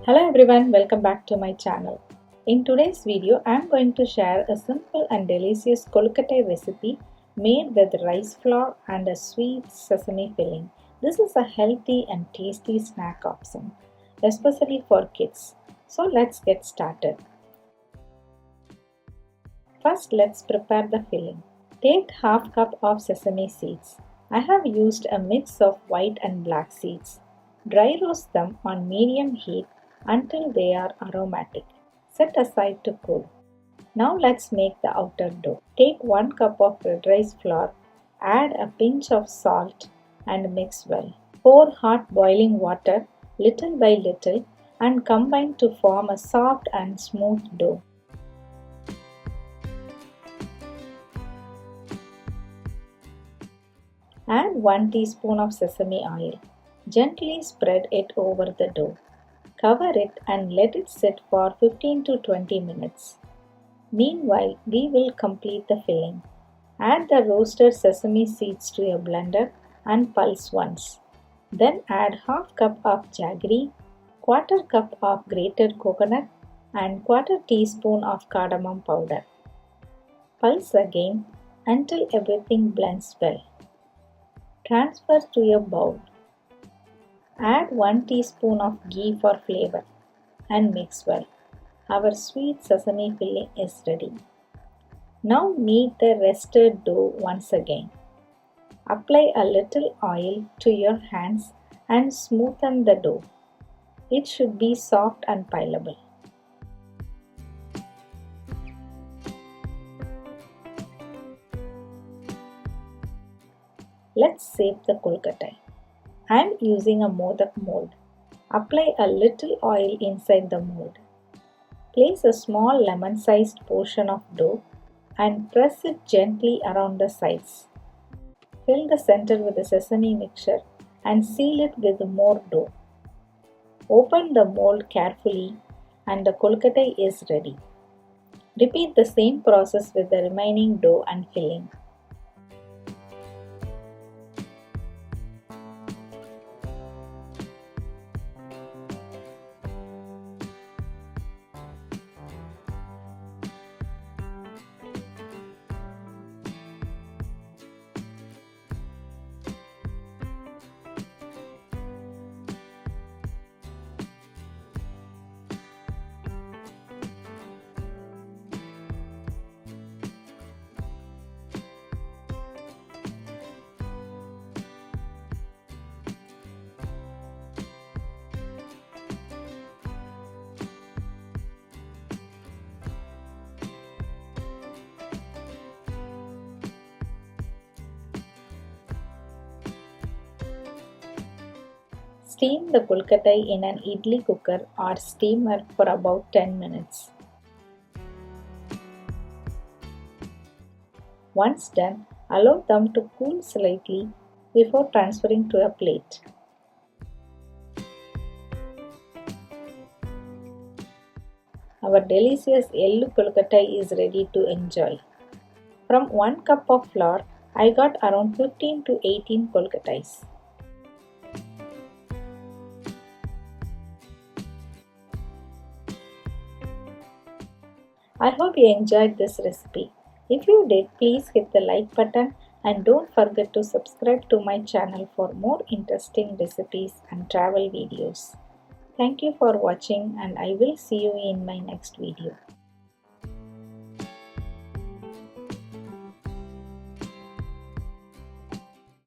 Hello everyone, welcome back to my channel. In today's video, I am going to share a simple and delicious Kozhukattai recipe made with rice flour and a sweet sesame filling. This is a healthy and tasty snack option, especially for kids. So let's get started. First, let's prepare the filling. Take half cup of sesame seeds. I have used a mix of white and black seeds. Dry roast them on medium heat until they are aromatic. Set aside to cool. Now let's make the outer dough. Take 1 cup of red rice flour, add a pinch of salt and mix well. Pour hot boiling water little by little and combine to form a soft and smooth dough. Add 1 teaspoon of sesame oil. Gently spread it over the dough. Cover it and let it sit for 15 to 20 minutes. Meanwhile, we will complete the filling. Add the roasted sesame seeds to a blender and pulse once. Then add half cup of jaggery, quarter cup of grated coconut and quarter teaspoon of cardamom powder. Pulse again until everything blends well. Transfer to a bowl. Add 1 teaspoon of ghee for flavor and mix well. Our sweet sesame filling is ready. Now knead the rested dough once again. Apply a little oil to your hands and smoothen the dough. It should be soft and pliable. Let's shape the Kozhukattai. I am using a Modak mold. Apply a little oil inside the mold. Place a small lemon-sized portion of dough and press it gently around the sides. Fill the center with the sesame mixture and seal it with more dough. Open the mold carefully and the Kozhukattai is ready. Repeat the same process with the remaining dough and filling. Steam the Kozhukattai in an idli cooker or steamer for about 10 minutes. Once done, allow them to cool slightly before transferring to a plate. Our delicious Ellu Kozhukattai is ready to enjoy. From 1 cup of flour, I got around 15 to 18 Kozhukattais. I hope you enjoyed this recipe. If you did, please hit the like button and don't forget to subscribe to my channel for more interesting recipes and travel videos. Thank you for watching and I will see you in my next video.